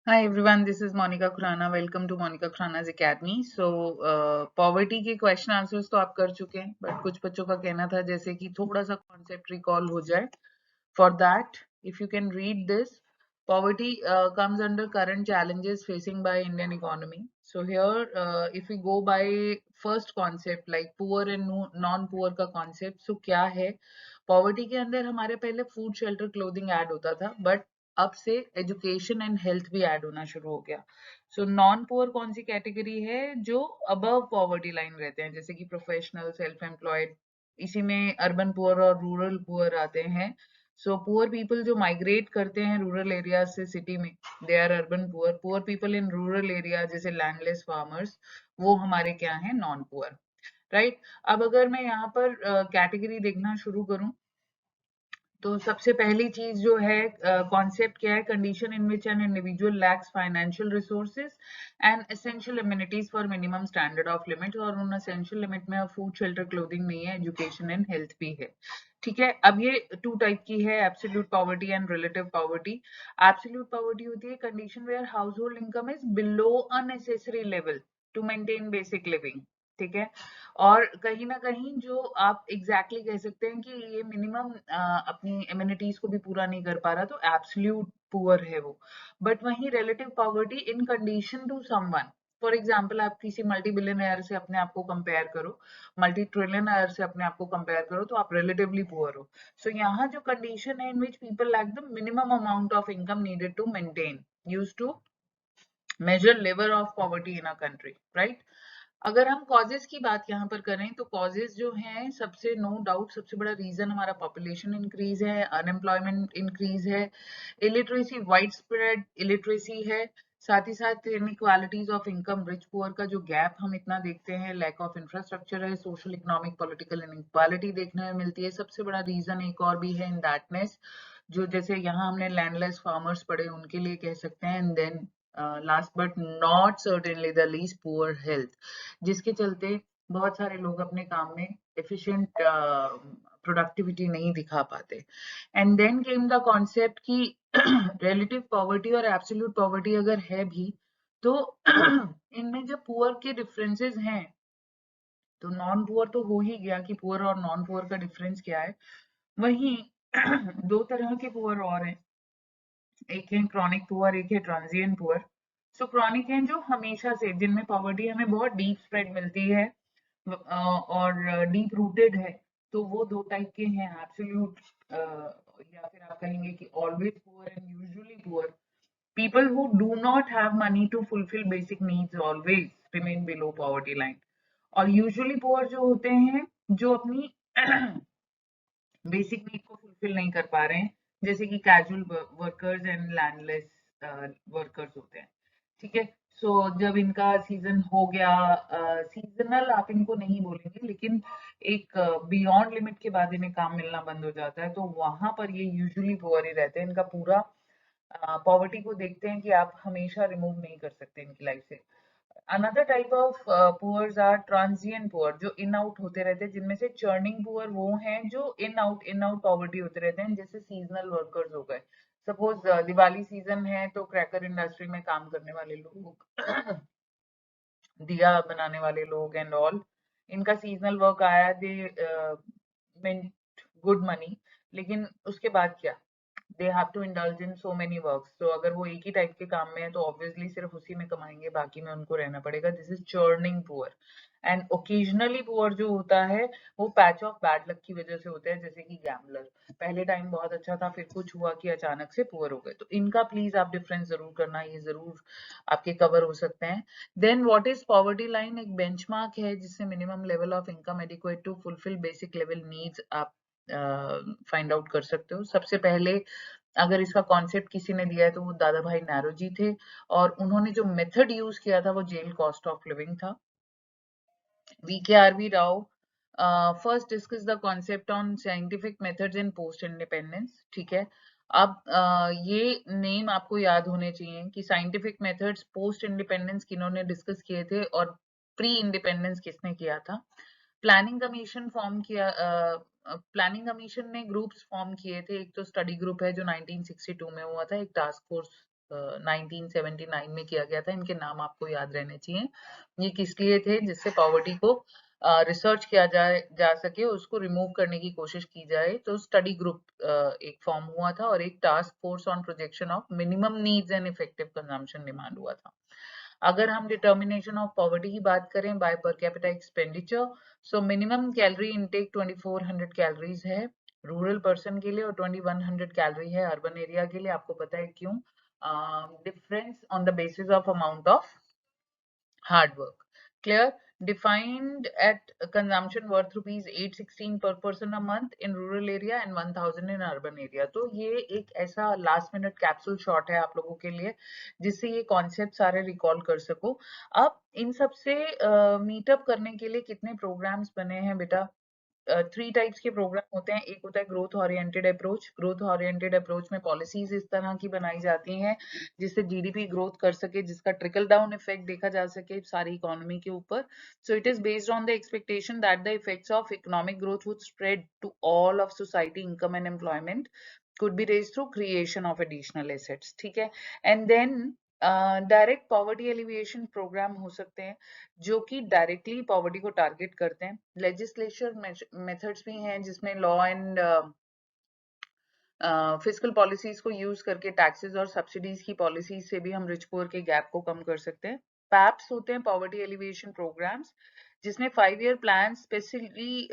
Hi everyone, this is Monica Khurana. Welcome to Monica Khurana's Academy. Poverty के question answers तो आप कर चुके हैं, but कुछ बच्चों का कहना था जैसे कि थोड़ा सा concept recall हो जाए. For that, if you can read this, poverty comes under current challenges facing by Indian economy. So here, if we go by first concept like poor and non-poor का concept, so क्या है? Poverty के अंदर हमारे पहले food, shelter, clothing add होता था, but अब से एजुकेशन एंड हेल्थ भी ऐड होना शुरू हो गया. सो नॉन पुअर कौन सी कैटेगरी है? जो अबव पॉवर्टी लाइन रहते हैं, जैसे कि प्रोफेशनल, सेल्फ एम्प्लॉयड. इसी में अर्बन पुअर और रूरल पुअर आते हैं. सो पुअर पीपल जो माइग्रेट करते हैं रूरल एरिया से सिटी में, they are urban poor. Poor people in rural area जैसे लैंडलेस फार्मर्स, वो हमारे क्या है? Non poor. राइट. अब अगर मैं यहाँ पर कैटेगरी देखना शुरू करूं, तो सबसे पहली चीज जो है, कॉन्सेप्ट क्या है? Condition in which an individual lakhs financial resources and essential immunities for minimum standard of limit. और उन एसेंशियल लिमिट में फूड, शेल्टर, क्लोथिंग नहीं है, एजुकेशन एंड हेल्थ भी है. ठीक है. अब ये टू टाइप की है, absolute poverty and relative poverty. Absolute poverty होती है condition where household income is below a necessary level to maintain basic living. ठीक है. और कहीं ना कहीं जो आप एग्जैक्टली कह सकते हैं कि ये मिनिमम अपनी इम्यूनिटीज को भी पूरा नहीं कर पा रहा, तो एब्सोल्यूट पुअर है वो. बट वहीं relative poverty in condition to someone. For example, आप किसी मल्टी बिलियनर से अपने आप को कंपेयर करो, मल्टी ट्रिलियनर से अपने आप को कंपेयर करो, तो आप रिलेटिवली पुअर हो. सो यहाँ जो कंडीशन है in which people lack the minimum amount of income needed to maintain, use to measure level of poverty in a country. Right. अगर हम कॉजेस की बात यहाँ पर करें, तो कॉजेस जो हैं, सबसे नो डाउट सबसे बड़ा रीजन हमारा पॉपुलेशन इंक्रीज है, अनएम्प्लॉयमेंट इंक्रीज है, इलिटरेसी, वाइड स्प्रेड इलिटरेसी है. साथ ही साथ inequalities of income, rich poor का जो गैप हम इतना देखते हैं, लैक ऑफ इंफ्रास्ट्रक्चर है, सोशल, इकोनॉमिक, पॉलिटिकल इनइक्वालिटी देखने में मिलती है. सबसे बड़ा रीजन एक और भी है इन दैटनेस, जो जैसे यहाँ हमने लैंडलेस फार्मर्स पढ़े, उनके लिए कह सकते हैं. And then last but not certainly the least, poor health, जिसके चलते बहुत सारे लोग अपने काम में एफिशिएंट प्रोडक्टिविटी नहीं दिखा पाते. And then came the concept कि रिलेटिव पॉवर्टी और एब्सोल्यूट पॉवर्टी अगर है भी, तो इनमें जो पुअर के डिफरेंसेस हैं, तो नॉन पुअर तो हो ही गया कि पुअर और नॉन पुअर का डिफरेंस क्या है. वहीं दो तरह के पुअर और हैं. एक है क्रॉनिक पुअर, एक है ट्रांजिएंट पुअर. सो क्रॉनिक है जो हमेशा से, जिनमें पॉवर्टी हमें बहुत डीप स्प्रेड मिलती है और डीप रूटेड है. तो वो दो टाइप के हैं, एब्सोल्यूट या फिर आप कहेंगे कि always poor and usually poor. People who do not have money to fulfil basic needs always remain below poverty line. और यूजुअली पुअर जो होते हैं, जो अपनी बेसिक नीड को फुलफिल नहीं कर पा रहे हैं, जैसे कि casual workers and landless workers होते हैं. ठीक है. सो जब इनका सीजन हो गया, सीजनल आप इनको नहीं बोलेंगे, लेकिन एक बियॉन्ड लिमिट के बाद इन्हें काम मिलना बंद हो जाता है, तो वहां पर ये यूजुअली पुअर ही रहते हैं. इनका पूरा पॉवर्टी को देखते हैं कि आप हमेशा रिमूव नहीं कर सकते इनकी लाइफ से. Another type of poors are transient poor, जो इन आउट होते रहते हैं, जिनमें से चर्निंग पुअर वो हैं जो इन आउट पॉवर्टी होते रहते हैं, जैसे सीजनल वर्कर्स हो गए. सपोज दिवाली सीजन है, तो क्रैकर इंडस्ट्री में काम करने वाले लोग, दिया बनाने वाले लोग एंड ऑल, इनका सीजनल वर्क आया, दे मिंट गुड मनी. लेकिन उसके बाद क्या? They have to indulge in so many works. तो अगर वो एक ही टाइप के काम में है, तो ऑब्वियसली सिर्फ उसी में कमाएंगे, बाकी में उनको रहना पड़ेगा. This is churning poor. And occasionally poor जो होता है, वो पैच ऑफ बैड लक की वजह से होता है, जैसे कि गैम्बलर. पहले टाइम बहुत अच्छा था, फिर कुछ हुआ कि अचानक से पुअर हो गए. तो इनका प्लीज आप डिफरेंस जरूर करना, ये जरूर आपके कवर हो सकते हैं. Then what is poverty line? एक बेंचमार्क है जिससे minimum level of income adequate to fulfil basic level needs आप फाइंड आउट कर सकते हो. सबसे पहले अगर इसका कॉन्सेप्ट किसी ने दिया है, तो वो दादा भाई नारोजी थे, और उन्होंने जो मेथड यूज किया था वो जेल कॉस्ट ऑफ लिविंग था. VKRV Rao first discuss the concept on scientific methods in post independence. ठीक है. अब ये नेम आपको याद होने चाहिए कि साइंटिफिक मेथड्स पोस्ट इंडिपेंडेंस किन्होंने डिस्कस किए थे और प्री इंडिपेंडेंस किसने किया था. प्लानिंग कमीशन फॉर्म किया. प्लानिंग कमीशन ने ग्रुप्स फॉर्म किए थे. एक तो स्टडी ग्रुप है जो 1962 में हुआ था, एक टास्क फोर्स 1979 में किया गया था। इनके नाम आपको याद रहने चाहिए। ये किस लिए थे? जिससे पॉवर्टी को रिसर्च किया जा सके, उसको रिमूव करने की कोशिश की जाए। तो स्टडी ग्रुप एक फॉर्म हुआ था और एक task force on projection of minimum needs and effective consumption demand हुआ था। अगर हम डिटर्मिनेशन ऑफ पॉवर्टी की बात करें by per capita expenditure, so minimum calorie intake 2400 calories है रूरल पर्सन के लिए और 2100 कैलोरी है अर्बन एरिया के लिए। आपको पता है क्यों? Difference on the basis of amount of hard work. Clear? Defined at consumption worth rupees 816 per person a month in rural area and 1000 in urban area. तो ये एक ऐसा लास्ट मिनट कैप्सूल शॉट है आप लोगों के लिए जिससे ये कॉन्सेप्ट सारे रिकॉल कर सको। अब इन सब से मीटअप करने के लिए कितने प्रोग्राम्स बने हैं बेटा? 3 टाइप्स के प्रोग्राम होते हैं। एक होता है growth oriented approach. Growth oriented approach में पॉलिसीज इस तरह की बनाई जाती हैं जिससे जीडीपी ग्रोथ कर सके, जिसका ट्रिकल डाउन इफेक्ट देखा जा सके सारी इकोनॉमी के ऊपर। So it is based on the expectation that the effects of economic growth would spread to all of society income and employment could be raised through creation of additional assets. ठीक है? And then direct poverty alleviation programme हो सकते हैं जो कि directly poverty को target करते हैं। लेजिस्लेचर मेथड्स भी हैं जिसमें लॉ एंड फिजिकल पॉलिसीज को यूज करके टैक्सेस और सब्सिडीज की पॉलिसीज से भी हम रिच पुअर के गैप को कम कर सकते हैं। पैप्स होते हैं पॉवर्टी एलिविएशन प्रोग्राम्स जिसमें 5 ईयर प्लान स्पेसिफिकली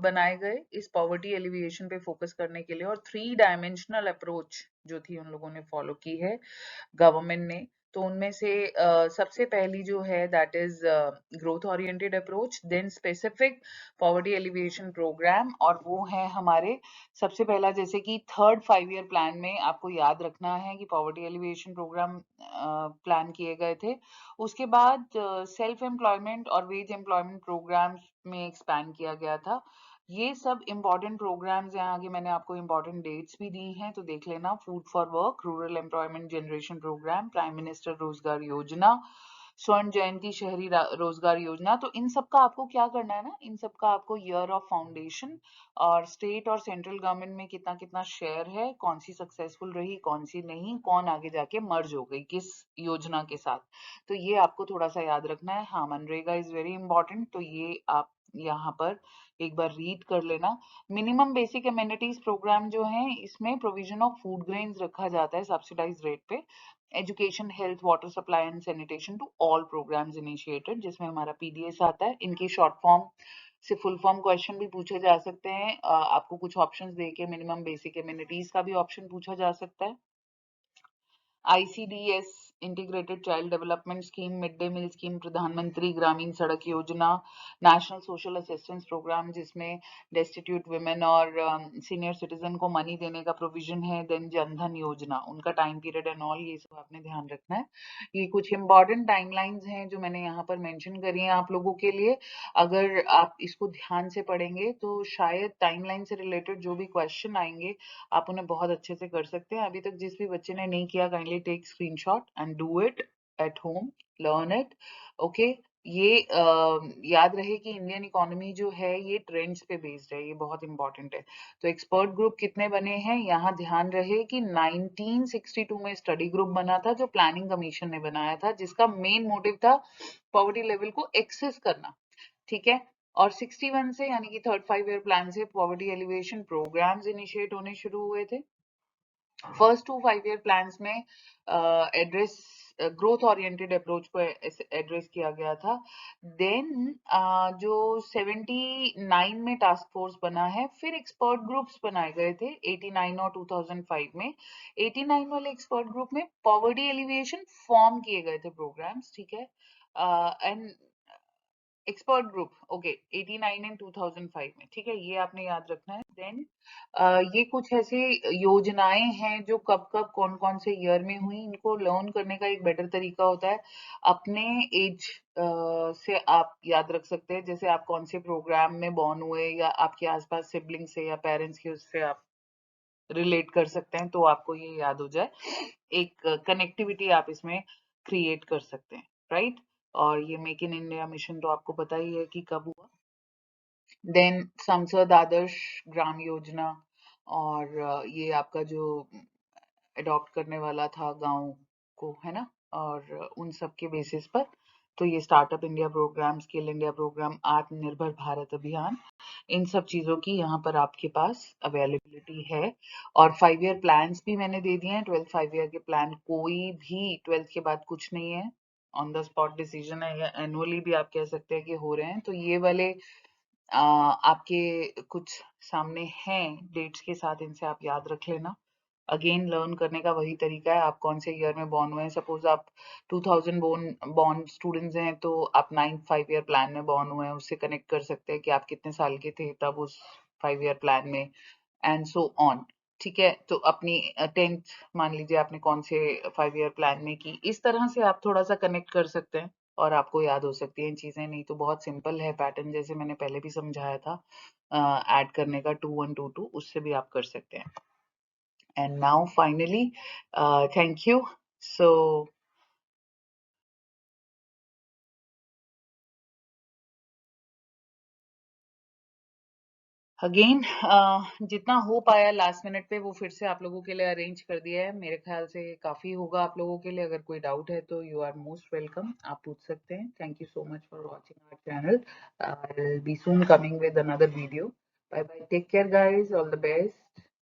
बनाए गए इस पॉवर्टी एलिविएशन पे फोकस करने के लिए और 3 डायमेंशनल अप्रोच जो थी उन लोगों ने फॉलो की है गवर्नमेंट ने। तो उनमें से सबसे पहली जो है that is growth oriented approach, then specific poverty alleviation programme और वो है हमारे सबसे पहला जैसे कि थर्ड 5 ईयर प्लान में आपको याद रखना है कि पॉवर्टी एलिविएशन प्रोग्राम प्लान किए गए थे। उसके बाद सेल्फ एम्प्लॉयमेंट और वेज एम्प्लॉयमेंट प्रोग्राम्स में एक्सपैंड किया गया था। ये सब इंपॉर्टेंट प्रोग्राम्स हैं। आगे मैंने आपको इंपॉर्टेंट डेट्स भी दी हैं तो देख लेना। Food for work, rural employment generation programme, prime minister Rozgar Yojana, स्वर्ण जयंती शहरी रोजगार योजना। तो इन सब का आपको क्या करना है ना, इन सब का आपको ईयर ऑफ फाउंडेशन और स्टेट और सेंट्रल गवर्नमेंट में कितना कितना शेयर है, कौन सी सक्सेसफुल रही कौन सी नहीं, कौन आगे जाके मर्ज हो गई किस योजना के साथ, तो ये आपको थोड़ा सा याद रखना है। हाँ, मनरेगा इज वेरी इंपॉर्टेंट, तो ये आप यहाँ पर एक बार रीड कर लेना। मिनिमम बेसिक एमिनिटीज प्रोग्राम जो है इसमें प्रोविजन ऑफ फूड ग्रेन्स रखा जाता है सब्सिडाइज रेट पे। Education, health, water supply and sanitation to all programmes initiated, जिसमें हमारा पीडीएस आता है। इनकी शॉर्ट फॉर्म से फुल फॉर्म क्वेश्चन भी पूछे जा सकते हैं। आपको कुछ ऑप्शंस देके मिनिमम बेसिक एमिनिटीज का भी ऑप्शन पूछा जा सकता है। ICDS integrated child development scheme, mid day meal scheme, Pradhan Mantri Gramin Sadak Yojana, national social assistance programme जिसमें डेस्टिट्यूट वुमेन और सीनियर सिटीजन को मनी देने का प्रोविजन है, देन जनधन योजना, उनका टाइम पीरियड एंड ऑल ये सब आपने ध्यान रखना है। ये कुछ इंपॉर्टेंट टाइमलाइंस हैं जो मैंने यहाँ पर मेंशन करी हैं आप लोगों के लिए। अगर आप इसको ध्यान से पढ़ेंगे तो शायद टाइमलाइन से रिलेटेड जो भी क्वेश्चन आएंगे आप उन्हें बहुत अच्छे से कर सकते हैं। अभी तक जिस भी बच्चे ने नहीं किया, kindly take screenshot and do it at home, learn it. Okay, ये याद रहे कि इंडियन इकोनॉमी जो है ये ट्रेंड्स पे बेस्ड है, ये बहुत इंपॉर्टेंट है। तो एक्सपर्ट ग्रुप कितने बने हैं यहाँ ध्यान रहे कि 1962 में स्टडी ग्रुप बना था जो प्लानिंग कमीशन ने बनाया था, जिसका मेन मोटिव था पॉवर्टी लेवल को एक्सेस करना। ठीक है, और 61 से यानी कि थर्ड 5 ईयर प्लान से पॉवर्टी एलिवेशन प्रोग्राम्स इनिशिएट होने शुरू हुए थे। फर्स्ट 2 5 ईयर प्लान्स में एड्रेस ग्रोथ ओरिएंटेड अप्रोच को एड्रेस किया गया था। देन जो 79 में टास्क फोर्स बना है, फिर एक्सपर्ट ग्रुप्स बनाए गए थे 89 और 2005 में। 89 वाले एक्सपर्ट ग्रुप में पॉवर्टी एलिविएशन फॉर्म किए गए थे प्रोग्राम्स। ठीक है, and expert group okay 89 and 2005 में। ठीक है, ये आपने याद रखना है। देन ये कुछ ऐसी योजनाएं हैं जो कब कब कौन कौन से ईयर में हुई, इनको लर्न करने का एक बेटर तरीका होता है अपने एज से आप याद रख सकते हैं। जैसे आप कौन से प्रोग्राम में बॉर्न हुए या आपके आसपास सिबलिंग से या पेरेंट्स के उससे आप रिलेट कर सकते हैं तो आपको ये याद हो जाए। एक कनेक्टिविटी आप इसमें क्रिएट कर सकते हैं, राइट। और ये मेक इन इंडिया मिशन तो आपको पता ही है कि कब हुआ। देन संसद आदर्श ग्राम योजना, और ये आपका जो अडॉप्ट करने वाला था गांव को, है ना, और उन सब के बेसिस पर तो ये startup India programme, skill India programme, Atmanirbhar Bharat अभियान, इन सब चीजों की यहाँ पर आपके पास अवेलेबिलिटी है। और 5 ईयर प्लान्स भी मैंने दे दिए हैं। 12th 5 ईयर के प्लान, कोई भी 12th के बाद कुछ नहीं है, ऑन द स्पॉट डिसीजन है, या एनुअली भी आप कह सकते हैं कि हो रहे हैं। तो ये वाले आपके कुछ सामने हैं डेट्स के साथ, इनसे आप याद रख लेना। अगेन लर्न करने का वही तरीका है, आप कौन से ईयर में बॉर्न हुए हैं। सपोज आप 2000 बॉर्न स्टूडेंट्स हैं तो आप 9th 5 ईयर प्लान में बॉर्न हुए हैं, उससे कनेक्ट कर सकते हैं कि आप कितने साल के थे तब उस 5 ईयर प्लान में, एंड सो ऑन। ठीक है, तो अपनी 10th मान लीजिए आपने कौन से 5 ईयर प्लान में की, इस तरह से आप थोड़ा सा कनेक्ट कर सकते हैं और आपको याद हो सकती हैं चीजें। नहीं तो बहुत सिंपल है पैटर्न, जैसे मैंने पहले भी समझाया था ऐड करने का 2122, उससे भी आप कर सकते हैं। And now finally, thank you. So again जितना हो पाया लास्ट मिनट पे वो फिर से आप लोगों के लिए अरेंज कर दिया है। मेरे ख्याल से काफी होगा आप लोगों के लिए। अगर कोई डाउट है तो यू आर मोस्ट वेलकम, आप पूछ सकते हैं। Thank you so much for watching our channel. I will be soon coming with another video. Bye bye, take care guys, all the best.